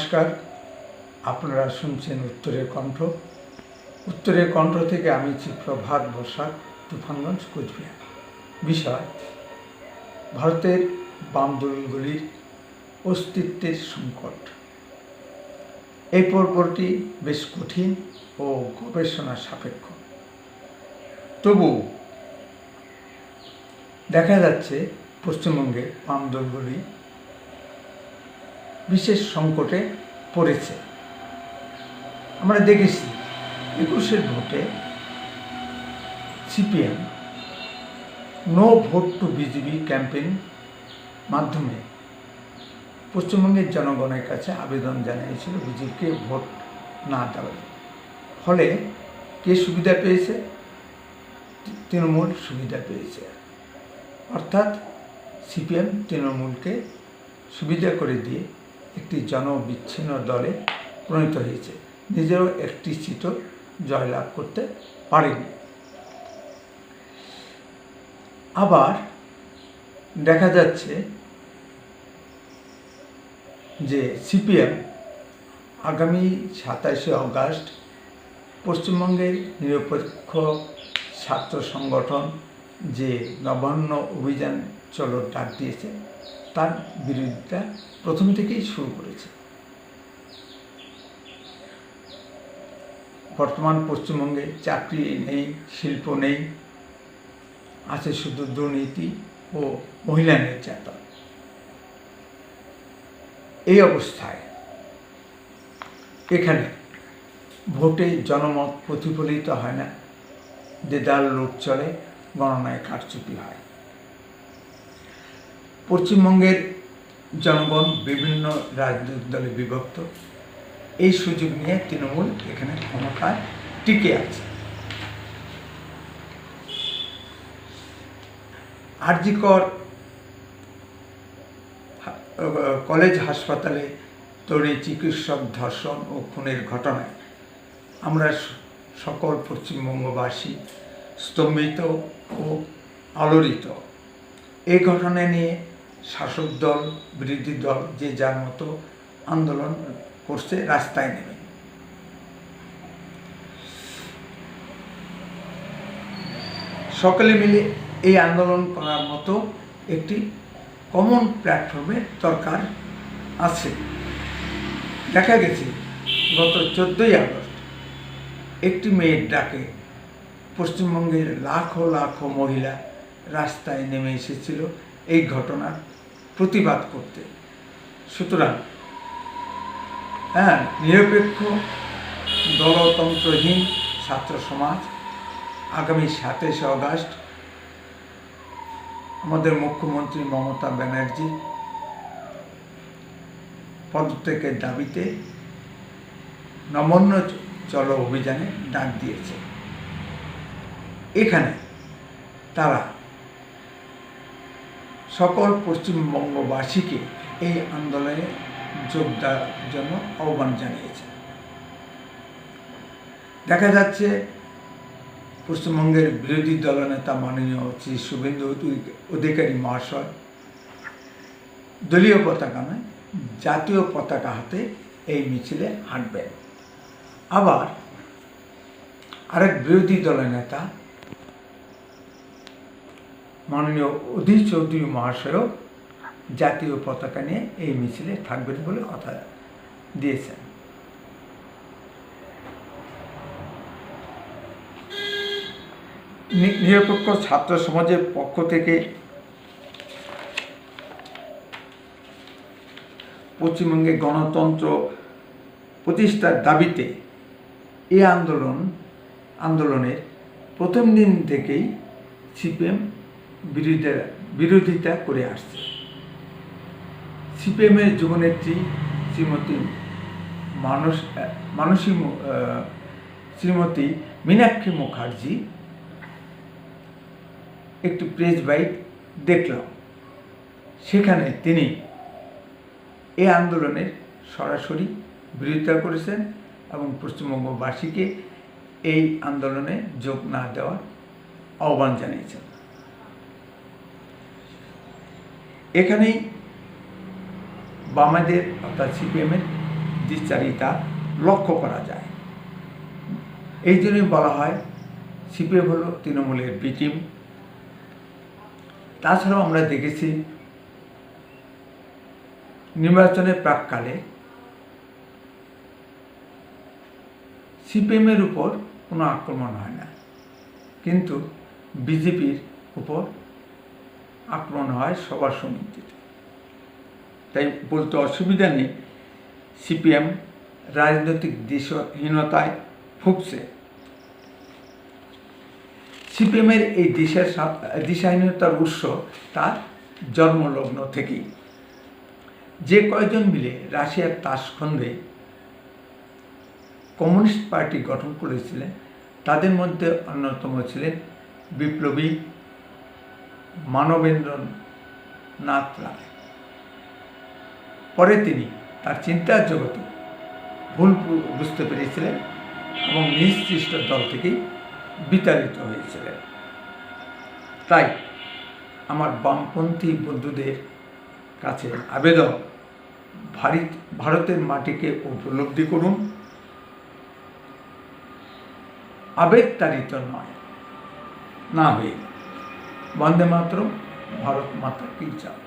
নমস্কার, আপনারা শুনছেন উত্তরের কণ্ঠ। উত্তরের কণ্ঠ থেকে আমি প্রভাত বসাক, তুফানগঞ্জ, কোচবিহার। বিষয়: ভারতের বাম দলগুলির অস্তিত্বের সংকট। এই পর্বটি বেশ কঠিন ও গবেষণা সাপেক্ষ। তবু দেখা যাচ্ছে পশ্চিমবঙ্গে বাম দলগুলি বিশেষ সংকটে পড়েছে। আমরা দেখেছি 21-এর ভোটে CPM no vote to BJP campaign মাধ্যমে পশ্চিমবঙ্গের জনগণের কাছে আবেদন জানিয়েছিল বিজেপিকে ভোট না দেওয়ার। ফলে কে সুবিধা পেয়েছে? তৃণমূল সুবিধা পেয়েছে। অর্থাৎ সিপিএম তৃণমূলকে সুবিধা করে দিয়ে একটি জনবিচ্ছিন্ন দলে পরিণত হয়েছে। নিজেরও একটি সিটও জয়লাভ করতে পারেনি। আবার দেখা যাচ্ছে যে সিপিএম আগামী 27শে অগাস্ট পশ্চিমবঙ্গের নিরপেক্ষ ছাত্র সংগঠন যে নবান্ন অভিযান চলো ডাক দিয়েছে, তার বিরোধিতা প্রথম থেকেই শুরু করেছে। বর্তমান পশ্চিমবঙ্গে চাকরি নেই, শিল্প নেই, আছে শুধু দুর্নীতি ও মহিলা নির্যাতন। এই অবস্থায় এখানে ভোটে জনমত প্রতিফলিত হয় না, দেদার লুট চলে, গণনায় কারচুপি হয়। পশ্চিমবঙ্গের জনগণ বিভিন্ন রাজনৈতিক দলে বিভক্ত। এই সুযোগ নিয়ে তৃণমূল এখানে ক্ষমতায় টিকে আছে। আরজিকর কলেজ হাসপাতালে তরুণী চিকিৎসক ধর্ষণ ও খুনের ঘটনায় আমরা সকল পশ্চিমবঙ্গবাসী স্তম্ভিত ও আলোড়িত। এই ঘটনা নিয়ে শাসক দল, বিরোধী দল যে যার মতো আন্দোলন করছে, রাস্তায় নেমে। সকলে মিলে এই আন্দোলন করার মতো একটি কমন প্ল্যাটফর্মের দরকার আছে। দেখা গেছে গত 14ই আগস্ট একটি মেয়ের ডাকে পশ্চিমবঙ্গের লাখো লাখো মহিলা রাস্তায় নেমে এসেছিল এই ঘটনার প্রতিবাদ করতে। সুতরাং নিরপেক্ষ দলতন্ত্রহীন ছাত্র সমাজ আগামী 27শে অগাস্ট আমাদের মুখ্যমন্ত্রী মমতা ব্যানার্জি পদত্যাগের দাবিতে নবান্ন চলো অভিযানে ডাক দিয়েছে। এখানে তারা সকল পশ্চিমবঙ্গবাসীকে এই আন্দোলনে যোগ দেওয়ার জন্য আহ্বান জানিয়েছে। দেখা যাচ্ছে পশ্চিমবঙ্গের বিরোধী দলনেতা মাননীয় শ্রী শুভেন্দু অধিকারী মহাশয় দলীয় পতাকা নয়, জাতীয় পতাকা হাতে এই মিছিলে হাঁটবেন। আবার আরেক বিরোধী দলের নেতা মাননীয় অধীর চৌধুরী মহাশয়ও জাতীয় পতাকা নিয়ে এই মিছিলে থাকবেন বলে কথা দিয়েছেন। নিরপেক্ষ ছাত্র সমাজের পক্ষ থেকে পশ্চিমবঙ্গে গণতন্ত্র প্রতিষ্ঠার দাবিতে এই আন্দোলনের প্রথম দিন থেকেই সিপিএম বিরোধিতা করে আসছে। সিপিএমের যুবনেত্রী শ্রীমতী মীনাক্ষী মুখার্জি একটি প্রেস বাইট দেখলাম। সেখানে তিনি এই আন্দোলনের সরাসরি বিরোধিতা করেছেন এবং পশ্চিমবঙ্গবাসীকে এই আন্দোলনে যোগ না দেওয়ার আহ্বান জানিয়েছেন। এখানেই বামেদের অর্থাৎ সিপিএমের দ্বিচারিতা লক্ষ্য করা যায়। এই জন্যই বলা হয় সিপিএম হলো তৃণমূলের বি টিম। তাছাড়াও আমরা দেখেছি নির্বাচনের প্রাককালে সিপিএমের উপর কোনো আক্রমণ হয় না, কিন্তু বিজেপির উপর আক্রমণ হয় সবার সম্মতিতে। তাই বলতে অসুবিধা নেই সিপিএম রাজনৈতিক দিশহীনতায় ভুগছে। সিপিএমের এই দিশাহীনতার উৎস তার জন্মলগ্ন থেকেই। যে কয়জন মিলে রাশিয়ার তাসখন্দে কমিউনিস্ট পার্টি গঠন করেছিলেন তাদের মধ্যে অন্যতম ছিলেন বিপ্লবী মানবেন্দ্রনাথ রায়। পরে তিনি তার চিন্তার জগতে ভুল বুঝতে পেরেছিলেন এবং নিজ সৃষ্ট দল থেকেই বিতাড়িত হয়েছিলেন। তাই আমার বামপন্থী বন্ধুদের কাছে আবেদন, ভারতের মাটিকে উপলব্ধি করুন, আবেগতাড়িত না হয়ে বন্দে মাতরম, ভারত মাতা কি জয়।